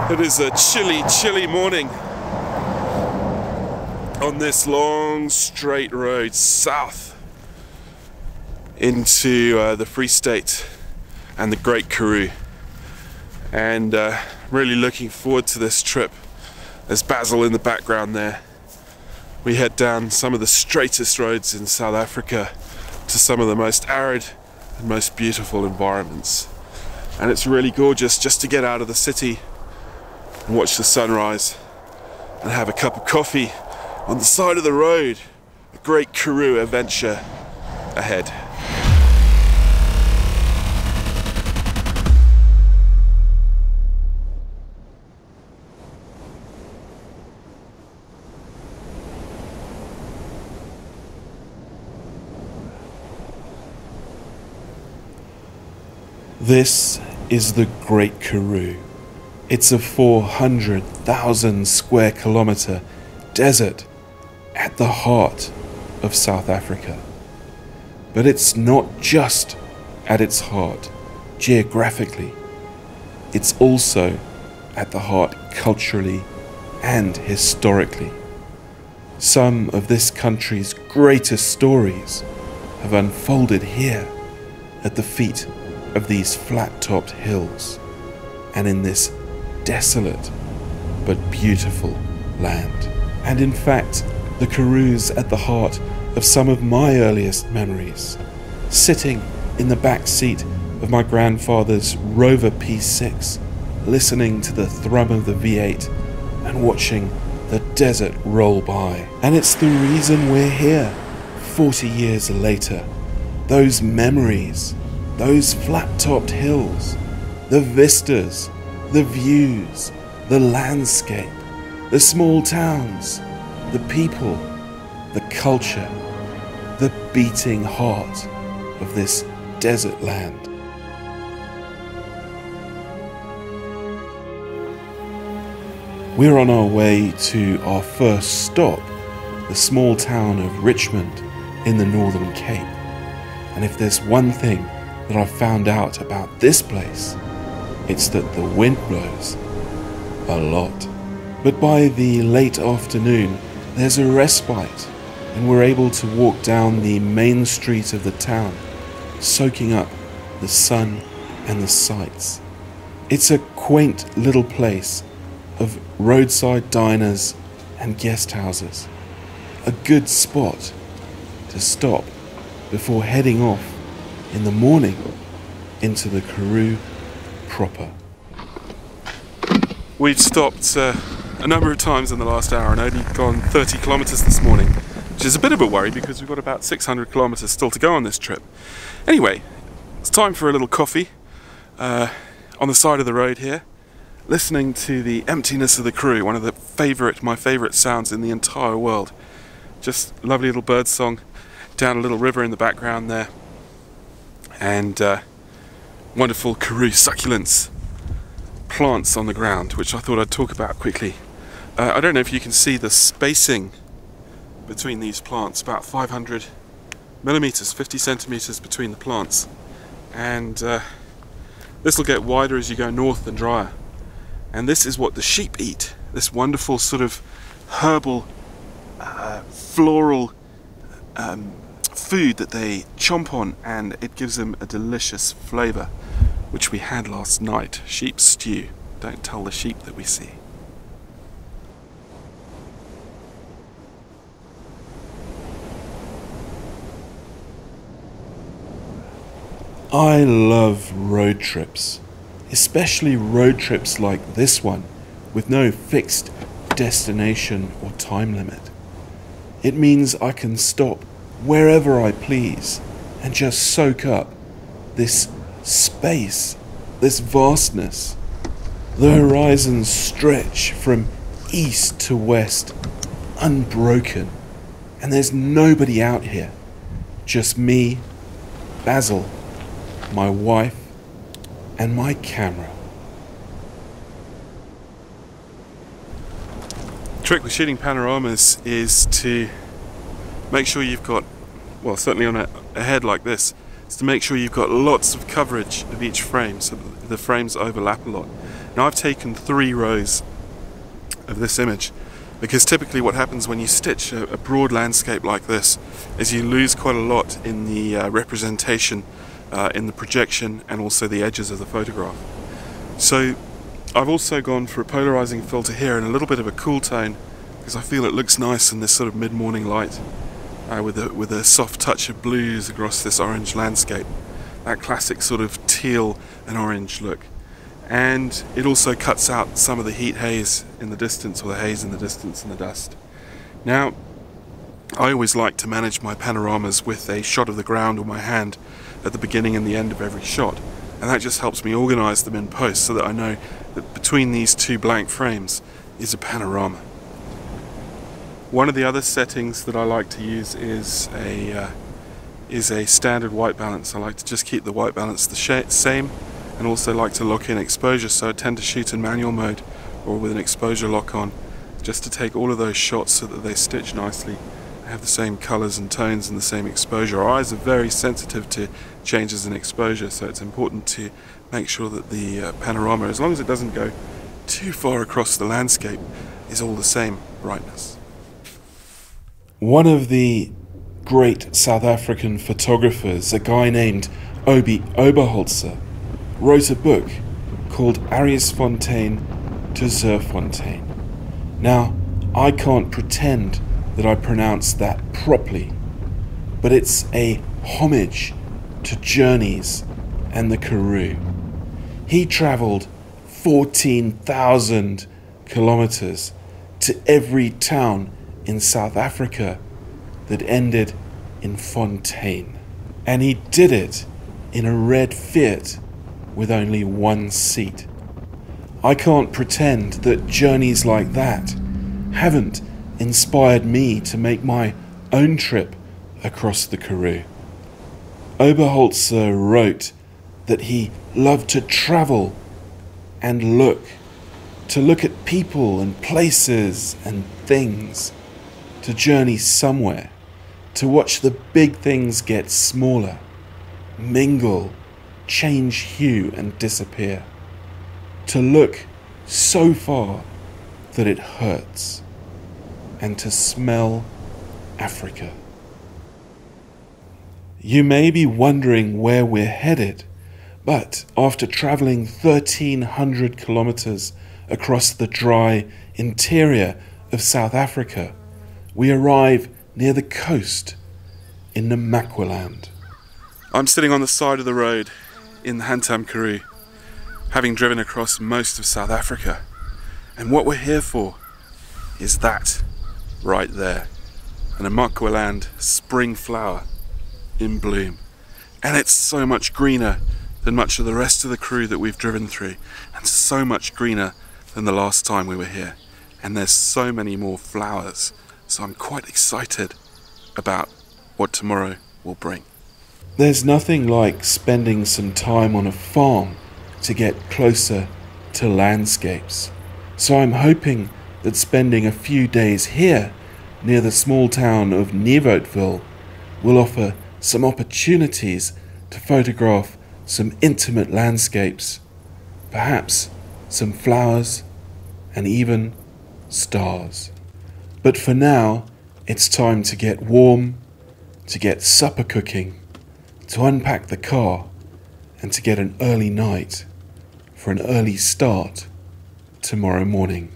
It is a chilly, chilly morning on this long straight road south into the Free State and the Great Karoo, and really looking forward to this trip. There's Basil in the background there. We head down some of the straightest roads in South Africa to some of the most arid and most beautiful environments, and it's really gorgeous just to get out of the city and watch the sunrise and have a cup of coffee on the side of the road. A great Karoo adventure ahead. This is the Great Karoo. It's a 400,000 square kilometre desert at the heart of South Africa. But it's not just at its heart geographically, it's also at the heart culturally and historically. Some of this country's greatest stories have unfolded here at the feet of these flat-topped hills and in this desolate but beautiful land. And in fact, the Karoo's at the heart of some of my earliest memories, sitting in the back seat of my grandfather's Rover P6, listening to the thrum of the V8 and watching the desert roll by. And it's the reason we're here 40 years later. Those memories, those flat-topped hills, the vistas, the views, the landscape, the small towns, the people, the culture, the beating heart of this desert land. We're on our way to our first stop, the small town of Richmond in the Northern Cape. And if there's one thing that I've found out about this place, it's that the wind blows a lot. But by the late afternoon, there's a respite, and we're able to walk down the main street of the town, soaking up the sun and the sights. It's a quaint little place of roadside diners and guest houses, a good spot to stop before heading off in the morning into the Karoo proper. We've stopped a number of times in the last hour and only gone 30 kilometres this morning, which is a bit of a worry because we've got about 600 kilometres still to go on this trip. Anyway, it's time for a little coffee on the side of the road here, listening to the emptiness of the Karoo, one of my favourite sounds in the entire world. Just lovely little bird song down a little river in the background there, and wonderful Karoo succulents, plants on the ground, which I thought I'd talk about quickly. I don't know if you can see the spacing between these plants, about 500 millimeters, 50 centimeters between the plants, and this will get wider as you go north and drier. And this is what the sheep eat, this wonderful sort of herbal, floral food that they chomp on, and it gives them a delicious flavour, which we had last night. Sheep stew. Don't tell the sheep that we see. I love road trips, especially road trips like this one with no fixed destination or time limit. It means I can stop wherever I please and just soak up this space, this vastness. The horizons stretch from east to west, unbroken, and there's nobody out here, just me, Basil, my wife, and my camera. The trick with shooting panoramas is to make sure you've got, well, certainly on a head like this, is to make sure you've got lots of coverage of each frame so that the frames overlap a lot. Now I've taken 3 rows of this image, because typically what happens when you stitch a broad landscape like this is you lose quite a lot in the representation, in the projection, and also the edges of the photograph. So I've also gone for a polarizing filter here and a little bit of a cool tone, because I feel it looks nice in this sort of mid-morning light, with a soft touch of blues across this orange landscape, that classic sort of teal and orange look. And it also cuts out some of the heat haze in the distance, or the haze in the distance and the dust. Now, I always like to manage my panoramas with a shot of the ground or my hand at the beginning and the end of every shot, and that just helps me organize them in post so that I know that between these 2 blank frames is a panorama. One of the other settings that I like to use is a standard white balance. I like to just keep the white balance the same, and also like to lock in exposure, so I tend to shoot in manual mode or with an exposure lock on, just to take all of those shots so that they stitch nicely, have the same colors and tones and the same exposure. Our eyes are very sensitive to changes in exposure, so it's important to make sure that the panorama, as long as it doesn't go too far across the landscape, is all the same brightness. One of the great South African photographers, a guy named 𝗬𝗢𝗨𝗥𝗠, wrote a book called 𝗟𝗜𝗡𝗞𝗦. Now, I can't pretend that I pronounced that properly, but it's a homage to journeys and the Karoo. He travelled 14,000 kilometers to every town in South Africa that ended in Fontaine. And he did it in a red Fiat with only 1 seat. I can't pretend that journeys like that haven't inspired me to make my own trip across the Karoo. 𝗬𝗢𝗡𝗏 wrote that he loved to travel and to look at people and places and things, to journey somewhere, to watch the big things get smaller, mingle, change hue and disappear, to look so far that it hurts, and to smell Africa. You may be wondering where we're headed, but after travelling 1,300 kilometers across the dry interior of South Africa, we arrive near the coast in Namaqualand. I'm sitting on the side of the road in the Hantan Karoo, having driven across most of South Africa, and what we're here for is that right there, an Namaqualand spring flower in bloom, and it's so much greener than much of the rest of the Karoo that we've driven through, and so much greener than the last time we were here, and there's so many more flowers, so I'm quite excited about what tomorrow will bring. There's nothing like spending some time on a farm to get closer to landscapes, so I'm hoping that spending a few days here near the small town of 𝗬𝗢𝗡𝗏𝗏 will offer some opportunities to photograph some intimate landscapes, perhaps some flowers and even stars. But for now, it's time to get warm, to get supper cooking, to unpack the car, and to get an early night for an early start tomorrow morning.